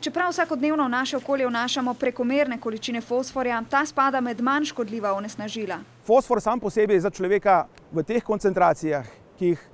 Čeprav vsakodnevno v naše okolje vnašamo prekomerne količine fosforja, ta spada med manj škodljiva onesnažila. Fosfor sam po sebi za človeka v teh koncentracijah, ki jih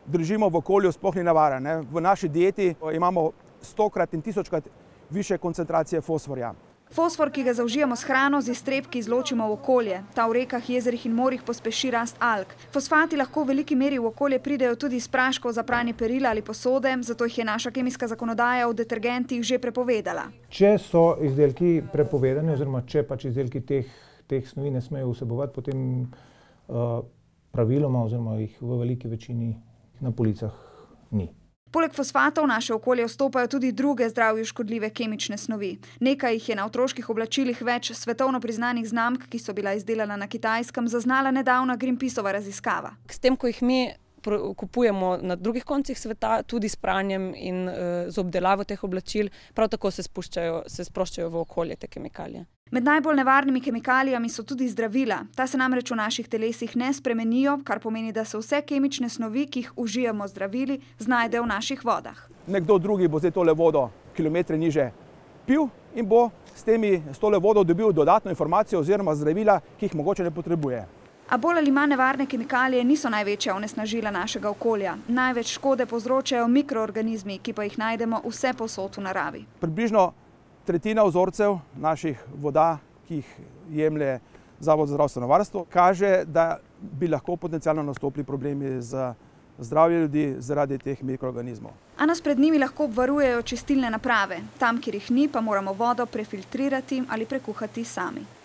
držimo v okolju, sploh ni nevaren. V naši dieti imamo 100-krat in 1000-krat više koncentracije fosforja. Fosfor, ki ga zaužijemo s hrano, z iztrebki izločimo v okolje. Ta v rekah, jezerih in morjih pospeši rast alg. Fosfati lahko v veliki meri v okolje pridejo tudi iz praškov za pranje perila ali posode, zato jih je naša kemijska zakonodaja v detergentih že prepovedala. Če so izdelki prepovedani oziroma če pač izdelki teh snovi ne smejo vsebovati, potem praviloma oziroma jih v veliki večini na policah ni. Poleg fosfatov v naše okolje vstopajo tudi druge zdravju škodljive kemične snovi. Nekaj jih je na otroških oblačilih več svetovno priznanih znamk, ki so bila izdelana na Kitajskem, zaznala nedavna Greenpeaceova raziskava. S tem, ko jih mi kupujemo na drugih koncih sveta, tudi s pranjem in z obdelavo teh oblačil, prav tako se sproščajo v okolje te kemikalije. Med najbolj nevarnimi kemikalijami so tudi zdravila. Ta se namreč v naših telesih ne spremenijo, kar pomeni, da se vse kemične snovi, ki jih užijemo z zdravili, znajdejo v naših vodah. Nekdo drugi bo zdaj tole vodo kilometre niže pil in bo s tole vodo dobil dodatno informacijo oziroma zdravila, ki jih mogoče ne potrebuje. A bolj ali manj nevarne kemikalije niso največja onesnažila našega okolja. Največ škode povzročajo mikroorganizmi, ki pa jih najdemo vsepovsod v naravi. Približno tretjina vzorcev naših voda, ki jih jemlje Zavod za zdravstveno varstvo, kaže, da bi lahko potencialno nastopili problemi z zdravjem ljudi zaradi teh mikroorganizmov. A nas pred njimi lahko obvarujejo čistilne naprave. Tam, kjer jih ni, pa moramo vodo prefiltrirati ali prekuhati sami.